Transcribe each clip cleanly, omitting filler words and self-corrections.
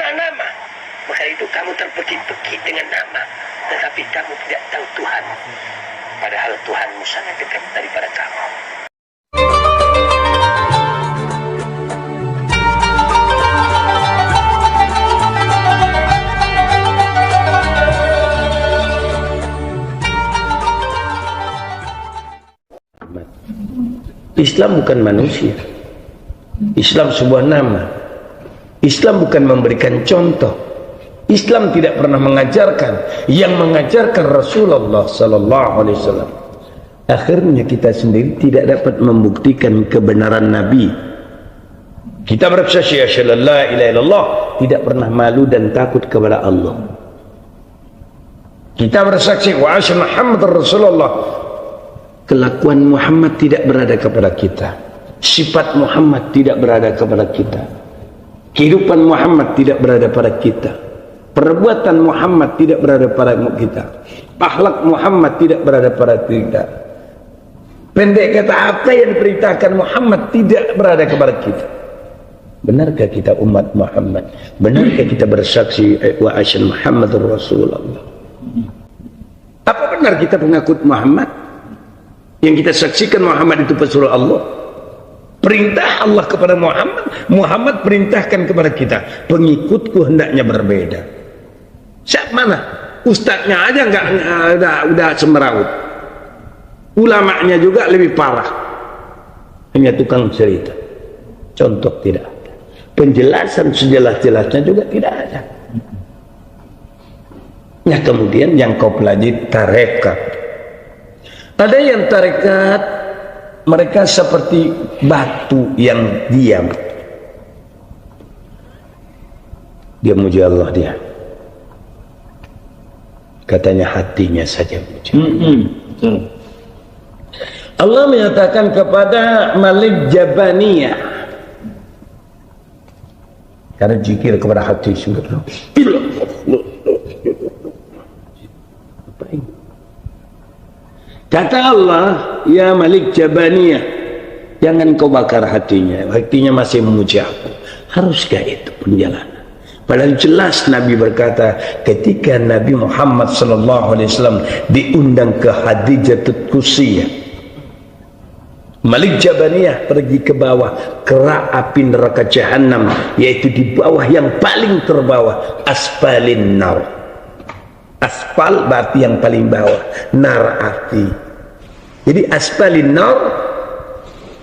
mengenal nama. Maka itu kamu terpekik-pekik dengan nama, tetapi kamu tidak tahu Tuhan. Padahal Tuhanmu sangat dekat daripada kamu. Islam bukan manusia. Islam sebuah nama. Islam bukan memberikan contoh. Islam tidak pernah mengajarkan. Yang mengajarkan Rasulullah sallallahu alaihi wasallam. Akhirnya kita sendiri tidak dapat membuktikan kebenaran Nabi. Kita bersaksi asyhadu an la ilaha illallah, tidak pernah malu dan takut kepada Allah. Kita bersaksi wa asyhadu Muhammadar Rasulullah, kelakuan Muhammad tidak berada kepada kita, sifat Muhammad tidak berada kepada kita, kehidupan Muhammad tidak berada pada kita, perbuatan Muhammad tidak berada pada kita, akhlak Muhammad tidak berada pada kita. Pendek kata, apa yang diperintahkan Muhammad tidak berada kepada kita. Benarkah kita umat Muhammad? Benarkah kita bersaksi wa asyhadu Muhammadur Rasulullah? Apa benar kita pengikut Muhammad? Yang kita saksikan Muhammad itu pesuruh Allah, perintah Allah kepada Muhammad, Muhammad perintahkan kepada kita. Pengikutku hendaknya berbeda. Siapa mana? Ustadznya aja nggak udah semeraut, ulamanya juga lebih parah, hanya tukang cerita. Contoh tidak ada, penjelasan sejelas-jelasnya juga tidak ada. Nah kemudian yang kau pelajari tarekat. Ada yang tarekat mereka seperti batu yang diam. Dia muji Allah dia. Katanya hatinya saja muji. Allah menyatakan kepada Malik Jabaniyah, karena zikir kepada hati sungguh. Kata Allah, ya Malik Jabaniyah, jangan kau bakar hatinya, hatinya masih memuji aku. Haruskah itu penjelasan? Padahal jelas Nabi berkata, ketika Nabi Muhammad SAW diundang ke Hadijatul Qusiyah, Malik Jabaniyah pergi ke bawah kerak api neraka Jahannam, yaitu di bawah yang paling terbawah, asfalin nar. Asfal berarti yang paling bawah, nar api. Jadi asfalin nar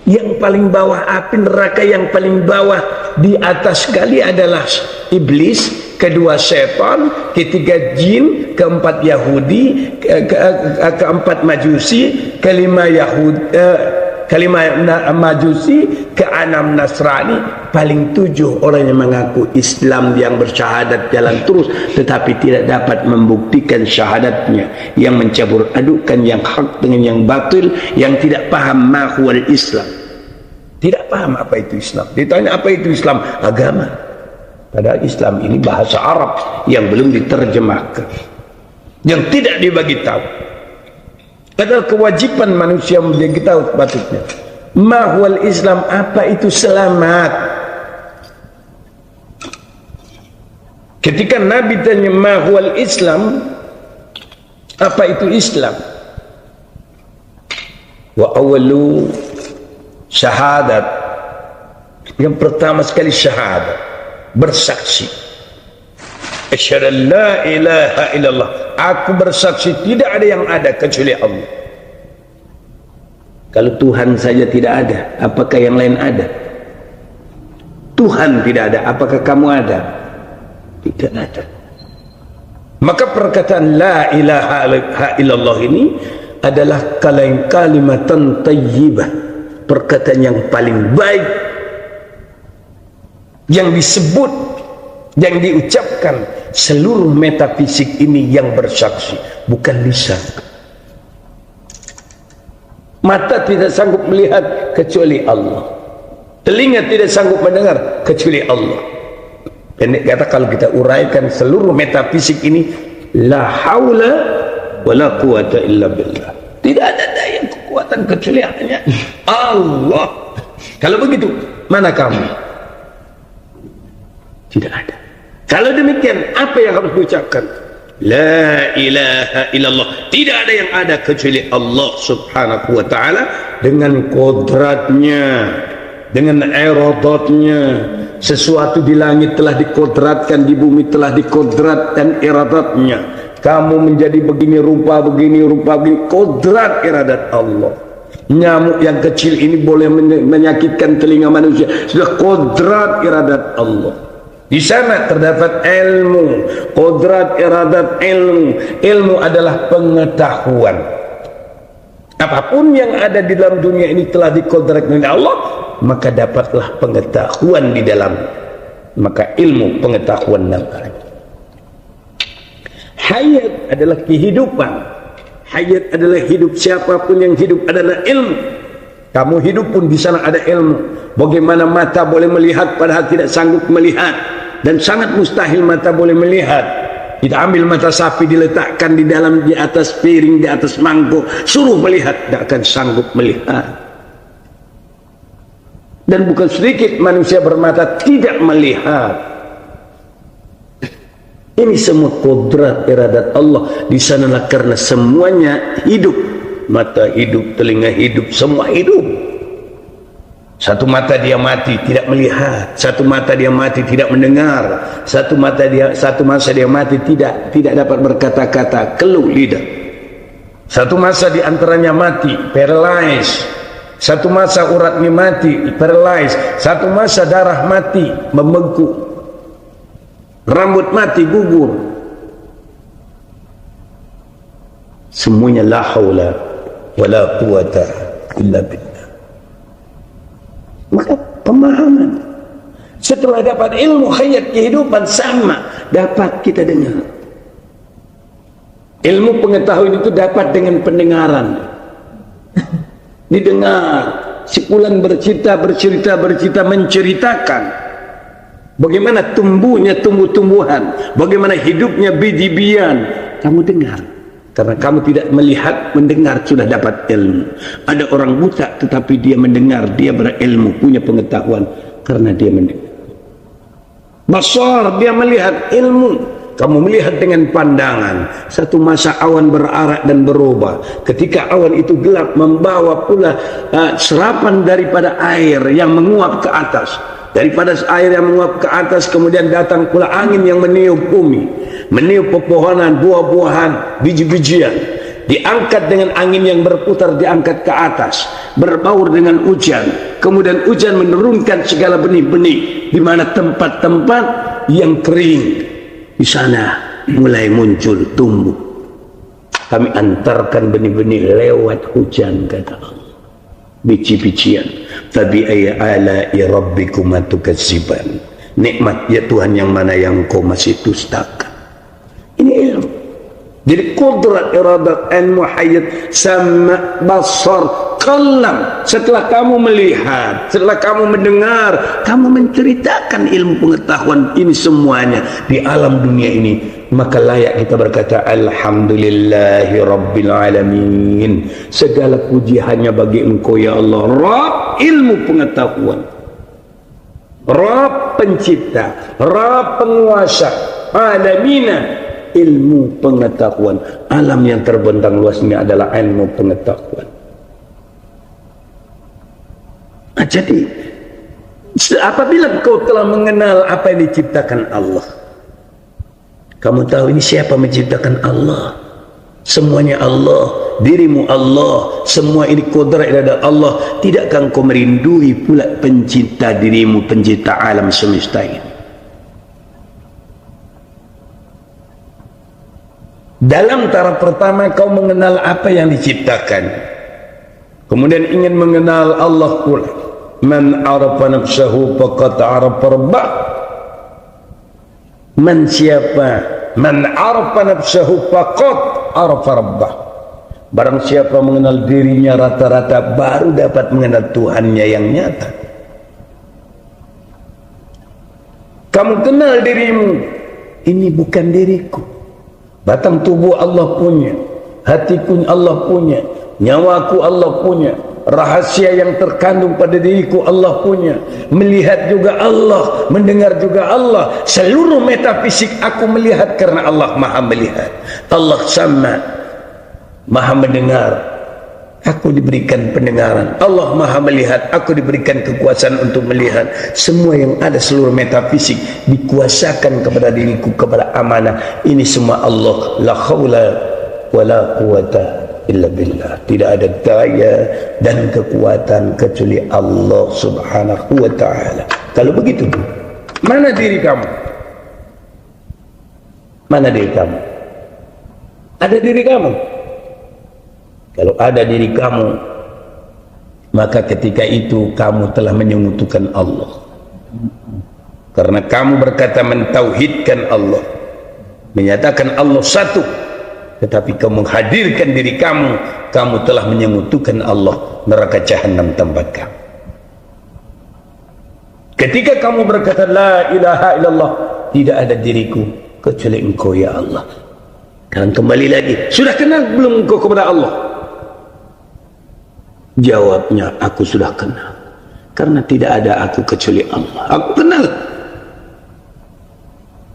yang paling bawah, api neraka yang paling bawah. Di atas sekali adalah iblis, kedua setan, ketiga jin, keempat Yahudi, keempat Majusi, kelima Majusi, keenam Nasrani, paling 7 orang yang mengaku Islam, yang bersyahadat jalan terus tetapi tidak dapat membuktikan syahadatnya, yang mencabur adukan yang hak dengan yang batil, yang tidak paham mahwal Islam, tidak paham apa itu Islam. Ditanya apa itu Islam? Agama. Padahal Islam ini bahasa Arab yang belum diterjemahkan, yang tidak dibagi tahu. Padahal kewajiban manusia menjadi tahu patutnya. Mahwal Islam, apa itu selamat? Ketika Nabi tanya mahwal Islam, apa itu Islam? Wa awalu syahadat, yang pertama sekali syahadat, bersaksi. Asyhadu an la ilaha illallah, aku bersaksi tidak ada yang ada kecuali Allah. Kalau Tuhan saja tidak ada, apakah yang lain ada? Tuhan tidak ada, apakah kamu ada? Tidak ada. Maka perkataan la ilaha illallah ini adalah kalimatan thayyibah, perkataan yang paling baik yang disebut, yang diucapkan seluruh metafisik ini yang bersaksi, bukan lisan. Mata tidak sanggup melihat kecuali Allah, telinga tidak sanggup mendengar kecuali Allah. Pendek kata, kalau kita uraikan seluruh metafisik ini, la haula wala quwata illa billah, tidak ada daya kekuatan kecuali hanya Allah. Kalau begitu, mana kamu? Tidak ada. Kalau demikian, apa yang harus diucapkan? La ilaha illallah. Tidak ada yang ada kecuali Allah subhanahu wa ta'ala, dengan kodratnya, dengan iradatnya. Sesuatu di langit telah dikodratkan, di bumi telah dikodratkan iradatnya. Kamu menjadi begini rupa begini, kodrat iradat Allah. Nyamuk yang kecil ini boleh menyakitkan telinga manusia, sudah kodrat iradat Allah. Di sana terdapat ilmu, kodrat iradat ilmu. Ilmu adalah pengetahuan. Apapun yang ada di dalam dunia ini telah dikodratkan oleh Allah, maka dapatlah pengetahuan di dalam. Maka ilmu pengetahuan namanya. Hayat adalah kehidupan. Hayat adalah hidup. Siapapun yang hidup adalah ilmu. Kamu hidup pun di sana ada ilmu. Bagaimana mata boleh melihat padahal tidak sanggup melihat, dan sangat mustahil mata boleh melihat. Kita ambil mata sapi diletakkan di atas piring, di atas mangkuk, suruh melihat, tidak akan sanggup melihat. Dan bukan sedikit manusia bermata tidak melihat. Ini semua kodrat iradat Allah. Di sanalah karena semuanya hidup. Mata hidup, telinga hidup, semua hidup. Satu mata dia mati tidak melihat, satu mata dia mati tidak mendengar, satu masa dia mati tidak dapat berkata-kata, keluh lidah. Satu masa di antaranya mati, paralyzed. Satu masa uratnya mati, paralyzed. Satu masa darah mati, membengkak. Rambut mati, gugur. Semuanya la haula wala quwata illa billah. Maka pemahaman setelah dapat ilmu hayat kehidupan sama dapat kita dengar. Ilmu pengetahuan itu dapat dengan pendengaran. Didengar. Si fulan bercerita, menceritakan bagaimana tumbuhnya tumbuh-tumbuhan, bagaimana hidupnya biji-bijian. Kamu dengar. Karena kamu tidak melihat, mendengar sudah dapat ilmu. Ada orang buta tetapi dia mendengar, dia berilmu, punya pengetahuan karena dia mendengar. Basar, dia melihat ilmu. Kamu melihat dengan pandangan. Satu masa awan berarak dan berubah. Ketika awan itu gelap, membawa pula serapan daripada air yang menguap ke atas. Daripada air yang menguap ke atas, kemudian datang pula angin yang meniup bumi, meniup pepohonan, buah-buahan, biji-bijian. Diangkat dengan angin yang berputar, diangkat ke atas, berbaur dengan hujan. Kemudian hujan menurunkan segala benih-benih di mana tempat-tempat yang kering. Di sana mulai muncul tumbuh. Kami antarkan benih-benih lewat hujan, kata Allah. Biji-bijian. Fabi ayyi ala'i rabbikuma tukadziban. Nikmat ya Tuhan yang mana yang kau masih dustakan. Ini ilmu. Jadi kodrat iradat ilmu hayat sama basar kalam. Setelah kamu melihat, setelah kamu mendengar, kamu menceritakan ilmu pengetahuan ini semuanya di alam dunia ini, maka layak kita berkata alhamdulillahi rabbil alamin. Segala puji hanya bagi Engkau ya Allah, Rabb ilmu pengetahuan, Rabb pencipta, Rabb penguasa, alamina ilmu pengetahuan. Alam yang terbentang luas ini adalah ilmu pengetahuan. Jadi apabila kau telah mengenal apa yang diciptakan Allah, kamu tahu ini siapa menciptakan Allah, semuanya Allah, dirimu Allah, semua ini kodrat adalah Allah. Tidakkah kau merindui pula pencipta dirimu, pencipta alam semesta ini? Dalam taraf pertama kau mengenal apa yang diciptakan, kemudian ingin mengenal Allah pula. Man arafa nafsahu faqad arafa rabbah. Man siapa? Man arafa nafsahu faqad arafa rabbah. Barang siapa mengenal dirinya rata-rata baru dapat mengenal Tuhannya yang nyata. Kamu kenal dirimu, ini bukan diriku. Batang tubuh Allah punya, hatiku Allah punya, nyawaku Allah punya, rahasia yang terkandung pada diriku Allah punya, melihat juga Allah, mendengar juga Allah. Seluruh metafisik aku melihat karena Allah maha melihat, Allah sama maha mendengar, aku diberikan pendengaran. Allah maha melihat, aku diberikan kekuasaan untuk melihat. Semua yang ada, seluruh metafisik dikuasakan kepada diriku, kepada amanah. Ini semua Allah. La khawla wa la quwata illa billah. Tidak ada daya dan kekuatan kecuali Allah subhanahu wa ta'ala. Kalau begitu, mana diri kamu? Mana diri kamu? Ada diri kamu? Kalau ada diri kamu, maka ketika itu kamu telah menyekutukan Allah. Karena kamu berkata mentauhidkan Allah, menyatakan Allah satu, tetapi kamu menghadirkan diri kamu, kamu telah menyekutukan Allah. Neraka jahanam tempat kamu. Ketika kamu berkata la ilaha illallah, tidak ada diriku kecuali engkau ya Allah. Dan kembali lagi, sudah kenal belum engkau kepada Allah? Jawabnya, aku sudah kenal. Karena tidak ada aku kecuali Allah. Aku kenal.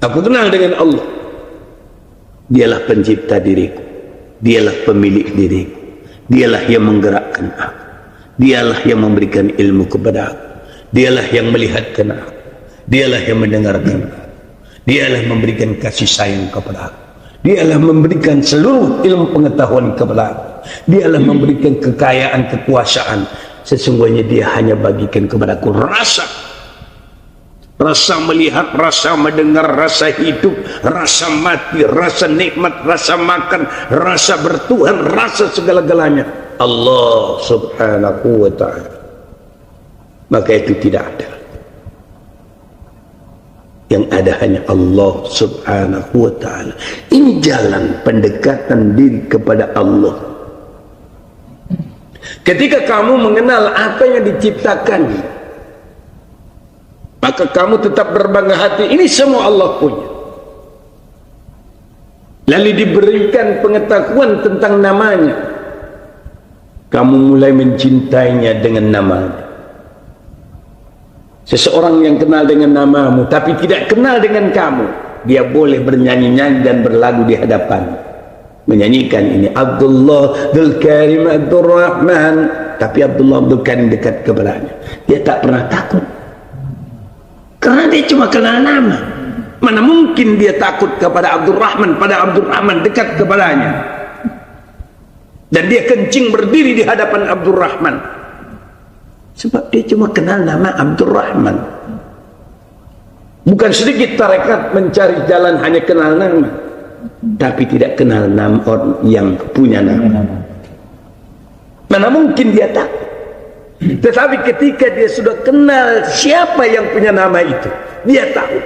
Aku kenal dengan Allah. Dialah pencipta diriku. Dialah pemilik diriku. Dialah yang menggerakkan aku. Dialah yang memberikan ilmu kepada aku. Dialah yang melihatkan aku. Dialah yang mendengarkan aku. Dialah memberikan kasih sayang kepada aku. Dialah memberikan seluruh ilmu pengetahuan kepada aku. Dialah memberikan kekayaan, kekuasaan. Sesungguhnya dia hanya bagikan kepadaku rasa. Rasa melihat, rasa mendengar, rasa hidup, rasa mati, rasa nikmat, rasa makan, rasa bertuhan, rasa segala-galanya. Allah subhanahu wa ta'ala. Maka itu tidak ada. Yang ada hanya Allah subhanahu wa ta'ala. Ini jalan pendekatan diri kepada Allah. Ketika kamu mengenal apa yang diciptakan, maka kamu tetap berbangga hati, ini semua Allah punya. Lalu diberikan pengetahuan tentang namanya, kamu mulai mencintainya dengan namanya. Seseorang yang kenal dengan namamu tapi tidak kenal dengan kamu, dia boleh bernyanyi-nyanyi dan berlagu di hadapan, menyanyikan ini Abdullah Abdul Karim Abdul Rahman, tapi Abdullah Abdul Karim dekat kepadanya, dia tak pernah takut karena dia cuma kenal nama. Mana mungkin dia takut kepada Abdul Rahman, pada Abdul Rahman dekat kepadanya, dan dia kencing berdiri di hadapan Abdul Rahman sebab dia cuma kenal nama Abdul Rahman. Bukan sedikit tarekat mencari jalan hanya kenal nama, tapi tidak kenal nama orang yang punya nama. Mana mungkin dia takut. Tetapi ketika dia sudah kenal siapa yang punya nama itu, dia tahu.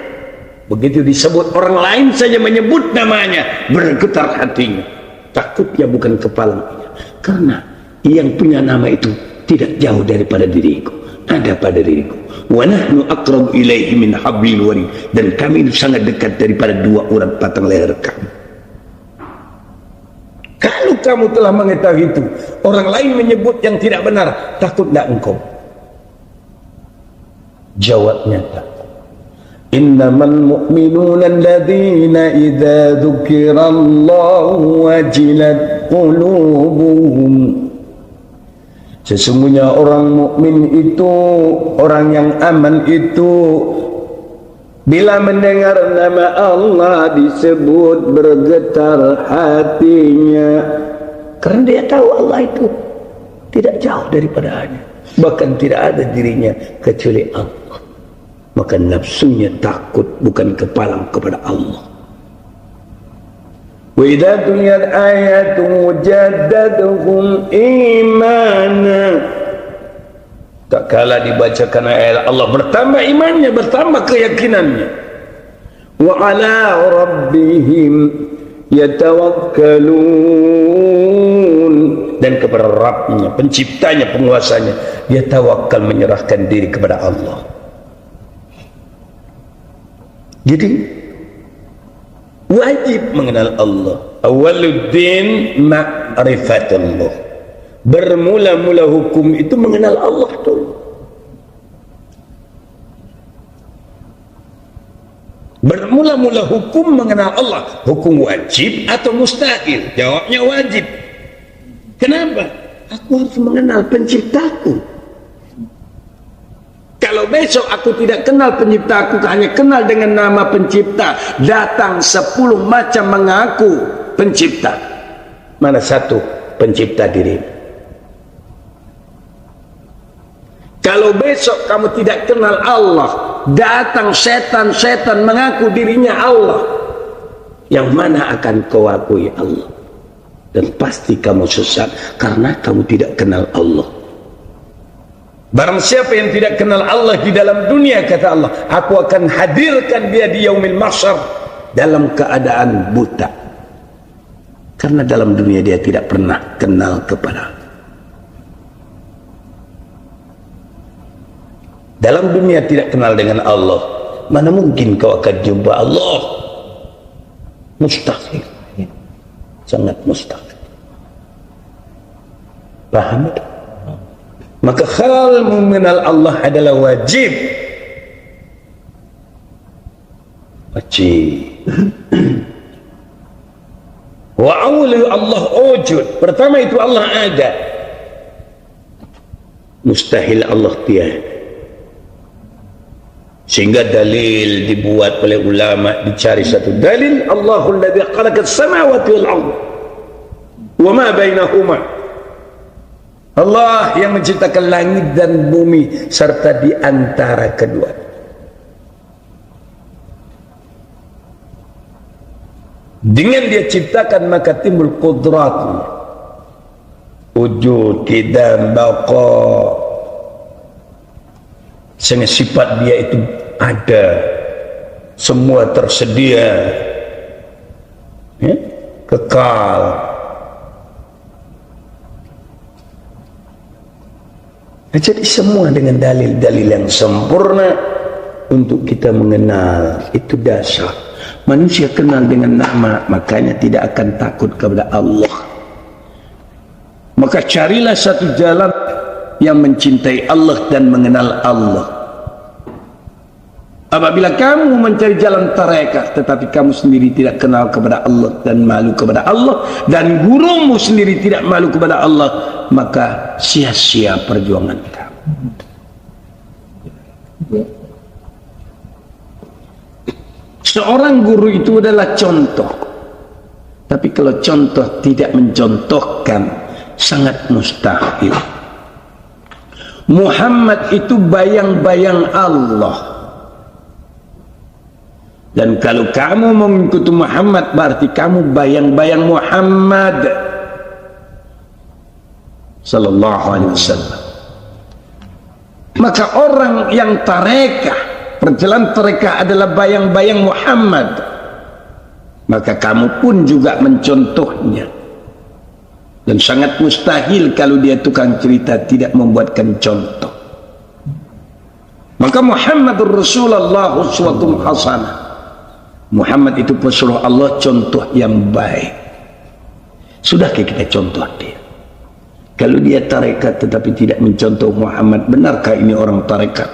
Begitu disebut orang lain saja menyebut namanya, bergetar hatinya. Takutnya bukan kepalanya, karena yang punya nama itu tidak jauh daripada diriku, ada pada diriku. Wa nahnu aqrabu ilaihi min hablil warid, dan kami itu sangat dekat daripada dua urat patang leher kami. Kalau kamu telah mengetahui itu, orang lain menyebut yang tidak benar, takut tak engkau? Jawabnya tak. Innamal mu'minuna alladhina idza dzukirallahu wajilat qulubuhum. Sesungguhnya orang mukmin itu, orang yang aman itu, bila mendengar nama Allah disebut bergetar hatinya, karena dia tahu Allah itu tidak jauh daripadanya, bahkan tidak ada dirinya kecuali Allah. Maka nafsunya takut bukan kepalang kepada Allah. Wa idza tuliyat ayatu jaddatuhum imana, tak kala dibacakan ayat Allah bertambah imannya, bertambah keyakinannya. Wa ala rabbihim yatawakkalun, dan kepada Rabbnya, penciptanya, penguasanya, dia tawakal, menyerahkan diri kepada Allah. Jadi wajib mengenal Allah. Awaluddin ma'rifatullah, Bermula-mula hukum itu mengenal Allah dulu. Bermula-mula hukum mengenal Allah. Hukum wajib atau mustahil? Jawabnya wajib. Kenapa? Aku harus mengenal penciptaku. Kalau besok aku tidak kenal pencipta, aku hanya kenal dengan nama pencipta, datang 10 macam mengaku pencipta, mana satu pencipta dirimu? Kalau besok kamu tidak kenal Allah, datang setan-setan mengaku dirinya Allah, yang mana akan kau akui Allah? Dan pasti kamu sesat karena kamu tidak kenal Allah. Barang siapa yang tidak kenal Allah di dalam dunia, kata Allah, aku akan hadirkan dia di yaumil mahsyar dalam keadaan buta. Karena dalam dunia dia tidak pernah kenal kepada. Dalam dunia tidak kenal dengan Allah, mana mungkin kau akan jumpa Allah? Mustahil. Sangat mustahil. Paham itu? Maka hal mengenal Allah adalah wajib. Wajib. Wa awli Allah wujud. Pertama itu Allah ada. Mustahil Allah tiada. Sehingga dalil dibuat oleh ulama, dicari satu dalil, Allahul ladzi khalaqas samawati wal ardh wa ma bainahuma. Allah yang menciptakan langit dan bumi serta di antara kedua. Dengan dia ciptakan maka timbul qudratnya, wujud, qidam, baqa. Sehingga sifat dia itu ada, semua tersedia, ya? Kekal. Jadi semua dengan dalil-dalil yang sempurna untuk kita mengenal. Itu dasar. Manusia kenal dengan nama, makanya tidak akan takut kepada Allah. Maka carilah satu jalan yang mencintai Allah dan mengenal Allah. Apabila kamu mencari jalan tarekat tetapi kamu sendiri tidak kenal kepada Allah dan malu kepada Allah, dan gurumu sendiri tidak malu kepada Allah, maka sia-sia perjuangan kamu. Seorang guru itu adalah contoh, tapi kalau contoh tidak mencontohkan, sangat mustahil. Muhammad itu bayang-bayang Allah. Dan kalau kamu mengikuti Muhammad, berarti kamu bayang-bayang Muhammad sallallahu alaihi wasallam. Maka orang yang tarekah, perjalanan tarekah adalah bayang-bayang Muhammad, maka kamu pun juga mencontohnya. Dan sangat mustahil kalau dia tukang cerita tidak membuatkan contoh. Maka Muhammadur Rasulullah uswatun hasanah. Muhammad itu pesuruh Allah, contoh yang baik. Sudahkah kita contoh dia? Kalau dia tarekat tetapi tidak mencontoh Muhammad, benarkah ini orang tarekat?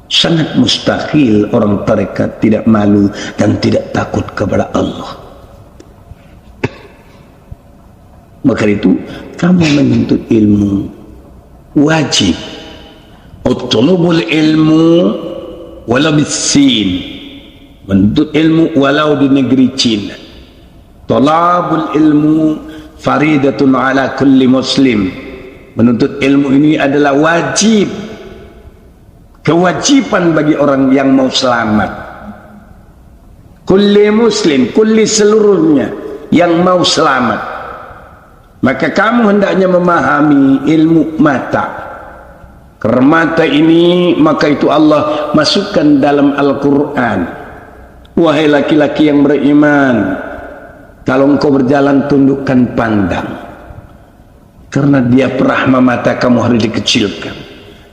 Sangat mustahil orang tarekat tidak malu dan tidak takut kepada Allah. Maka itu kamu menuntut ilmu wajib. Utlubul ilmu walau bisin, menuntut ilmu walau di negeri Cina. Talabul ilmu faridatun ala kulli muslim. Menuntut ilmu ini adalah wajib, kewajiban bagi orang yang mau selamat. Kulli muslim, kulli seluruhnya yang mau selamat. Maka kamu hendaknya memahami ilmu mata. Karena mata ini, maka itu Allah masukkan dalam Al-Quran. Wahai laki-laki yang beriman, kalau engkau berjalan tundukkan pandang. Karena dia perahma mata kamu harus dikecilkan.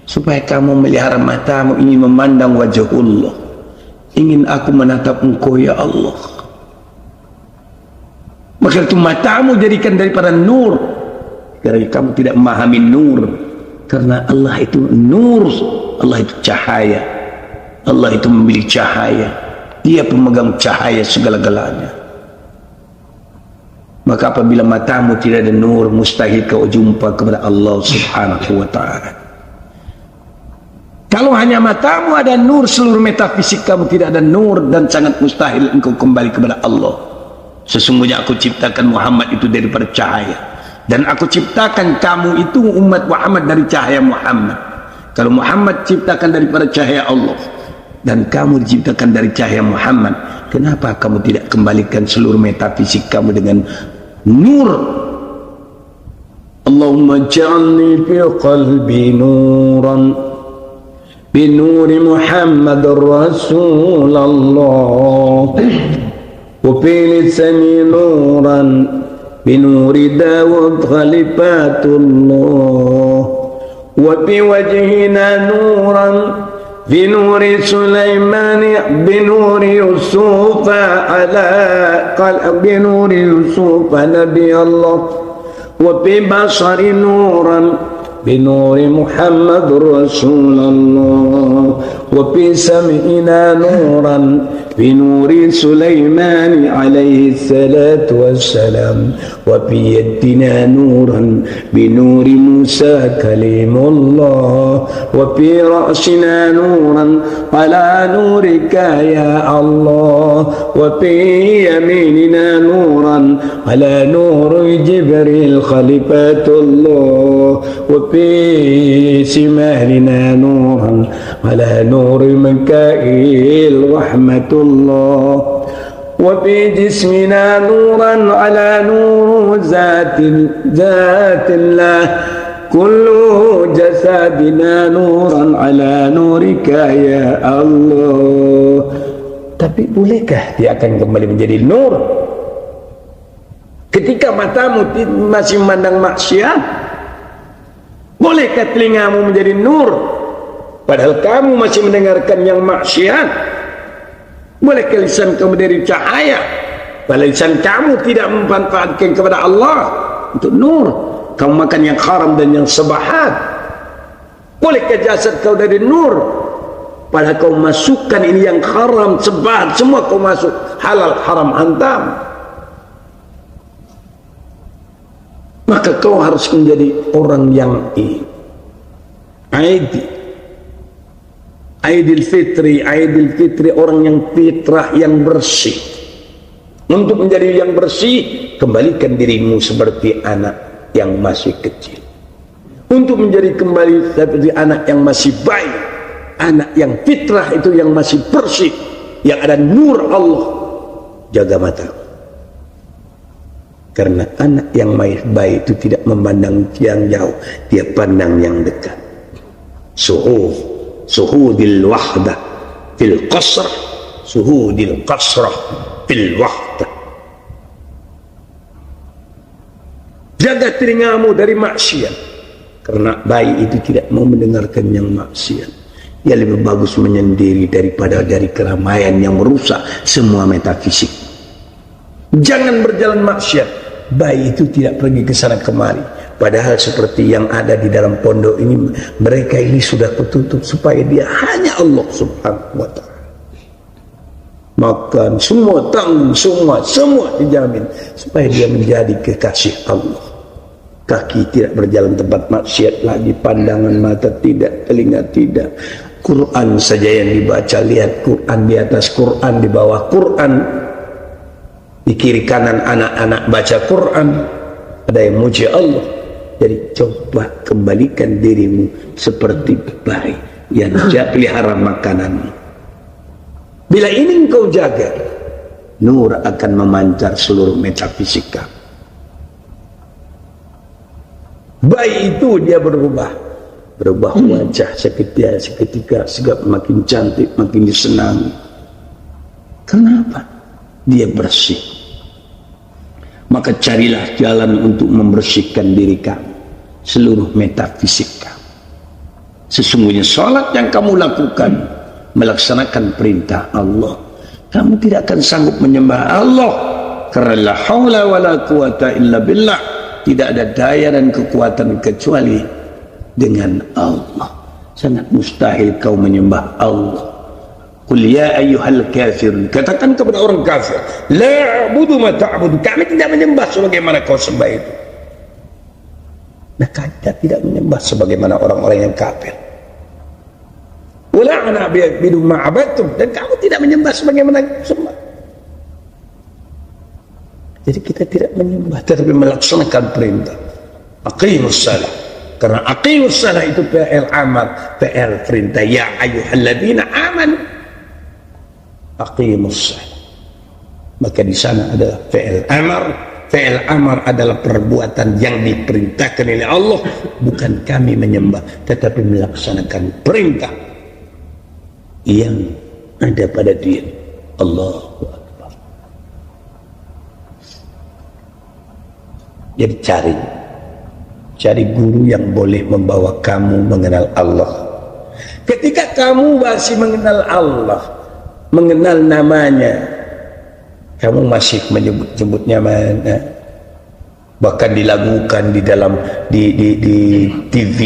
Supaya kamu melihara matamu ingin memandang wajahullah. Ingin aku menatap engkau ya Allah. Maka itu matamu jadikan daripada nur, karena kamu tidak memahami nur. Karena Allah itu nur, Allah itu cahaya, Allah itu memiliki cahaya, Dia pemegang cahaya segala-galanya. Maka apabila matamu tidak ada nur, mustahil kau jumpa kepada Allah subhanahu wa ta'ala. Kalau hanya matamu ada nur, seluruh metafisik kamu tidak ada nur, dan sangat mustahil engkau kembali kepada Allah. Sesungguhnya aku ciptakan Muhammad itu daripada cahaya, dan aku ciptakan kamu itu umat Muhammad dari cahaya Muhammad. Kalau Muhammad ciptakan daripada cahaya Allah, dan kamu diciptakan dari cahaya Muhammad, kenapa kamu tidak kembalikan seluruh metafisik kamu dengan nur? Allahumma ja'alni fi qalbi nuran binuri Muhammad Rasulullah, wa fi lisani nuran binuri Dawud Khalifatullah, wa fi wajhina nuran بنور سليمان بنور يوسف على بنور يوسف نبي الله وببصر نورا بنور محمد رسول الله وبسمعنا نورا بنور سليمان عليه الصلاة والسلام وبيدنا نورا بنور موسى كليم الله وبرأسنا نورا على نورك يا الله وبيميننا نورا على نور جبريل خليفة الله وبشمالنا نورا على نور ميكائيل رحمة الله وبجسمنا نورا على نور ذات الله كل جسدنا نورا على نورك يا الله. Tapi bolehkah dia akan kembali menjadi nur ketika matamu masih memandang maksiat? Bolehkah telingamu menjadi nur padahal kamu masih mendengarkan yang maksiat? Bolehkah lisan kamu menjadi cahaya padahal lisan kamu tidak memanfaatkan kepada Allah untuk nur? Kamu makan yang haram dan yang sebahat. Bolehkah jasad kau dari nur padahal kau masukkan ini yang haram sebahat, semua kau masuk, halal haram hantam? Maka kau harus menjadi orang yang Aidil fitri, orang yang fitrah, yang bersih. Untuk menjadi yang bersih, kembalikan dirimu seperti anak yang masih kecil. Untuk menjadi kembali seperti anak yang masih baik, anak yang fitrah itu yang masih bersih, yang ada nur Allah. Jaga mata, karena anak yang baik itu tidak memandang yang jauh, dia pandang yang dekat. Suhudil wahdah fil qasr, suhudil qasrah fil wahdah. Jaga telingamu dari maksiat, karena bayi itu tidak mau mendengarkan yang maksiat. Dia lebih bagus menyendiri daripada dari keramaian yang merusak semua metafisik. Jangan berjalan maksiat. Bayi itu tidak pergi ke sana kemari. Padahal seperti yang ada di dalam pondok ini, mereka ini sudah kututup supaya dia hanya Allah subhanahu wa ta'ala. Makan semua, tanggung semua dijamin supaya dia menjadi kekasih Allah. Kaki tidak berjalan tempat maksiat lagi, pandangan mata tidak, telinga tidak. Quran saja yang dibaca, lihat Quran di atas Quran, di bawah Quran, di kiri kanan anak-anak baca Quran, ada yang muji Allah. Jadi coba kembalikan dirimu seperti bayi yang pelihara makananmu. Bila ini engkau jaga, nur akan memancar seluruh metafisika. Bayi itu dia berubah wajah seketika segala makin cantik, makin disenangi. Kenapa? Dia bersih. Maka carilah jalan untuk membersihkan diri kamu, seluruh metafisik kamu. Sesungguhnya salat yang kamu lakukan melaksanakan perintah Allah. Kamu tidak akan sanggup menyembah Allah Karena la haula wala quwata illa billah, tidak ada daya dan kekuatan kecuali dengan Allah. Sangat mustahil kau menyembah Allah. Qul ya ayyuhal kafirun, katakan kepada orang kafir, la a'budu ma ta'budu, kami tidak menyembah sebagaimana kau sembah itu. Nah, kita tidak menyembah sebagaimana orang-orang yang kafir. Wala ana bi'budu ma abadtum, dan kamu tidak menyembah sebagaimana sembah. Jadi kita tidak menyembah, tetapi melaksanakan perintah. Aqimus salah. Karena aqimus salah itu fi'il amar, fi'il perintah. Ya ayyuhalladzina amanu aqimus salah. Maka di sana ada fi'il amar. Fi'il amar adalah perbuatan yang diperintahkan oleh Allah, bukan kami menyembah, tetapi melaksanakan perintah yang ada pada Dia. Allahu Akbar. Jadi cari guru yang boleh membawa kamu mengenal Allah. Ketika kamu masih mengenal Allah, mengenal namanya, kamu masih menyebut-nyebutnya mana, bahkan dilagukan di dalam di TV,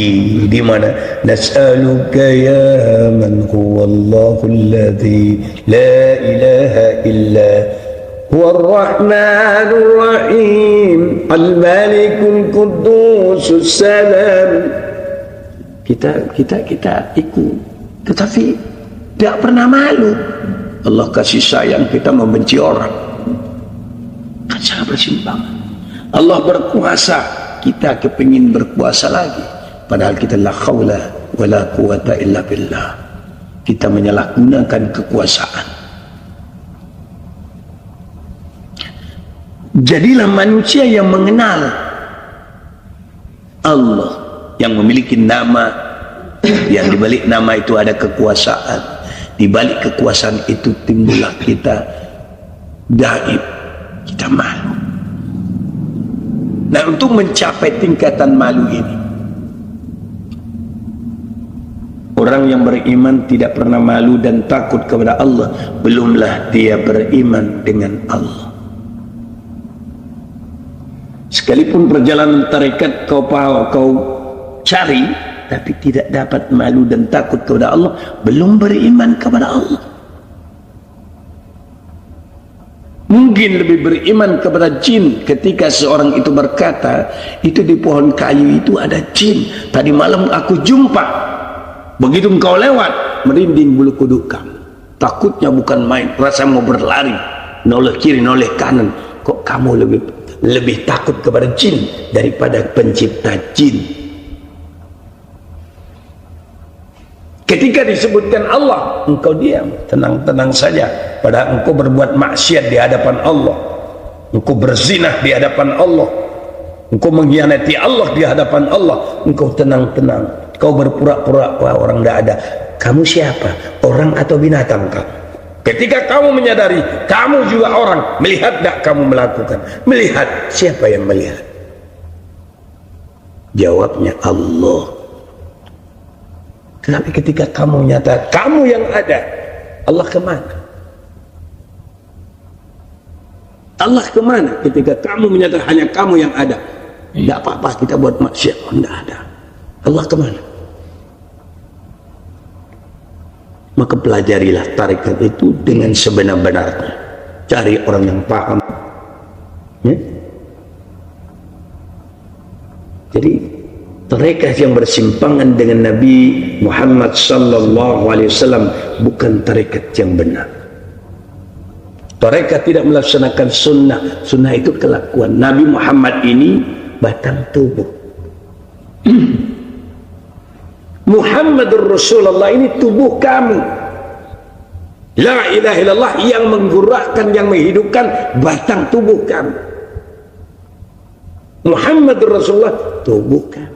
di mana nas'aluka ya man huwallahu alladzi la ilaha illa huwar rahmanur rahim al-malikul quddus salam. Kita ikut, tetapi tidak pernah malu. Allah kasih sayang, kita membenci orang, kan sangat bersimpangan. Allah berkuasa, kita kepingin berkuasa lagi, padahal kita la haula wala quwata illa billah. Kita menyalahgunakan kekuasaan. Jadilah manusia yang mengenal Allah, yang memiliki nama, yang dibalik nama itu ada kekuasaan. Di balik kekuasaan itu timbullah kita gaib, kita malu. Nah, untuk mencapai tingkatan malu ini, orang yang beriman tidak pernah malu dan takut kepada Allah, belumlah dia beriman dengan Allah. Sekalipun perjalanan tarekat kau cari, tapi tidak dapat malu dan takut kepada Allah, belum beriman kepada Allah. Mungkin lebih beriman kepada jin. Ketika seorang itu berkata, itu di pohon kayu itu ada jin, tadi malam aku jumpa, begitu engkau lewat merinding bulu kuduk kamu. Takutnya bukan main, rasa mau berlari noleh kiri noleh kanan. Kok kamu lebih takut kepada jin daripada pencipta jin? Ketika disebutkan Allah, engkau diam, tenang-tenang saja. Padahal engkau berbuat maksiat di hadapan Allah, engkau berzinah di hadapan Allah, engkau mengkhianati Allah di hadapan Allah. Engkau tenang-tenang, kau berpura-pura orang tidak ada. Kamu siapa? Orang atau binatang kah? Ketika kamu menyadari kamu juga orang, melihat tak kamu melakukan? Melihat. Siapa yang melihat? Jawabnya Allah. Tetapi ketika kamu nyata, kamu yang ada, Allah kemana? Allah kemana? Ketika kamu menyatakan hanya kamu yang ada, tidak apa-apa kita buat maksiat, tidak ada. Allah kemana? Maka pelajarilah tarekat itu dengan sebenar-benarnya. Cari orang yang paham. Ya? Jadi tarekat yang bersimpangan dengan Nabi Muhammad sallallahu alaihi wasallam bukan tarekat yang benar. Tarekat tidak melaksanakan sunnah. Sunnah itu kelakuan. Nabi Muhammad ini batang tubuh. Muhammadur Rasulullah ini tubuh kamu. La ilaha illallah yang menggerakkan, yang menghidupkan batang tubuh kamu. Muhammadur Rasulullah tubuh kamu.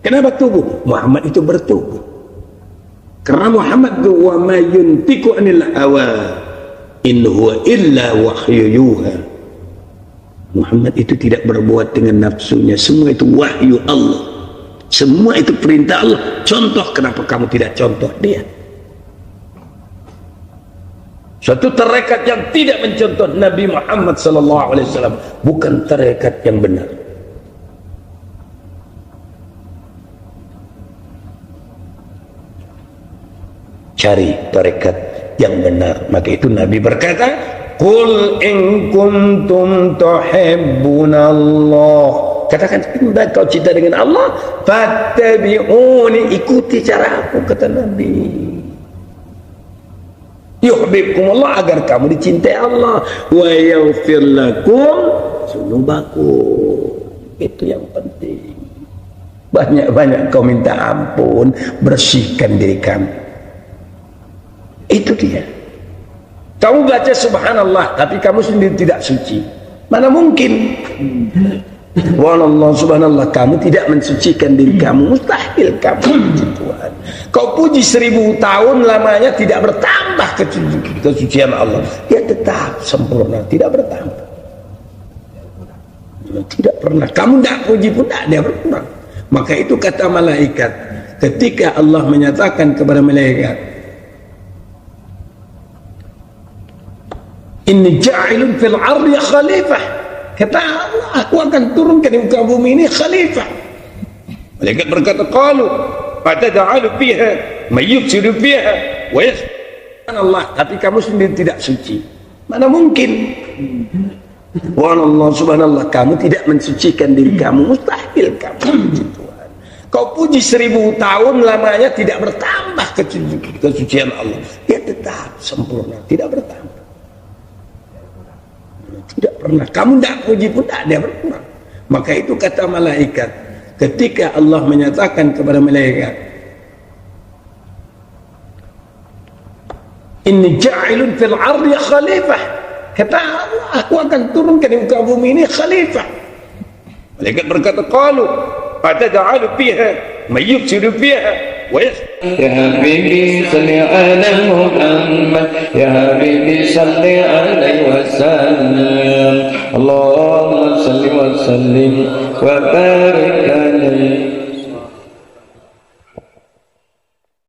Kenapa tubuh? Muhammad itu bertubuh. Karena Muhammad itu wa ma yuntiqu anil hawa in huwa illa wahyu yuha. Muhammad itu tidak berbuat dengan nafsunya, semua itu wahyu Allah, semua itu perintah Allah. Contoh, kenapa kamu tidak contoh dia? Suatu tarekat yang tidak mencontoh Nabi Muhammad sallallahu alaihi wasallam bukan tarekat yang benar. Cari tarekat yang benar. Maka itu Nabi berkata, "Qul in kuntum tuhibbunallah." Katakan, jika kau cinta dengan Allah, fattabi'uni, ikuti cara aku, kata Nabi. Yuhibbukumullah, agar kamu dicintai Allah, wa yaghfir lakum dzunubakum. Itu yang penting. Banyak-banyak kau minta ampun, bersihkan diri kamu. Itu dia. Kamu baca subhanallah tapi kamu sendiri tidak suci, mana mungkin? Wallah subhanallah, kamu tidak mensucikan diri kamu, mustahil kamu puji Tuhan. Kau puji 1000 tahun lamanya tidak bertambah kesucian Allah, dia tetap sempurna, tidak bertambah, tidak pernah. Kamu tidak puji pun tidak, dia berkurang. Maka itu kata malaikat ketika Allah menyatakan kepada malaikat, "Inni ja'ilun fil ardi khalifah." Kata Allah, aku akan turunkan di muka bumi ini khalifah. Malaikat berkata, "Qalu fatad'alu fiha may yufsidu fiha wa Allah." Tapi kamu sendiri tidak suci, mana mungkin? Wallah subhanallah, kamu tidak mensucikan diri kamu, mustahil kamu puji Tuhan. Kau puji 1000 tahun lamanya tidak bertambah kesucian Allah, dia tetap sempurna, tidak bertambah, tidak pernah. Kamu tidak puji pun tidak, dia berkurang. Maka itu kata malaikat ketika Allah menyatakan kepada malaikat, "Inni ja'ilun fil ardi khalifah." Kata Allah, aku akan turunkan di muka bumi ini khalifah. Malaikat berkata, "Qalu fatad'alu fiha may yufsidu fiha wa Ya Habibi salli ala Muhammad, Ya Habibi salli alaihi wasallam. Allahumma salli wa sallim wa barik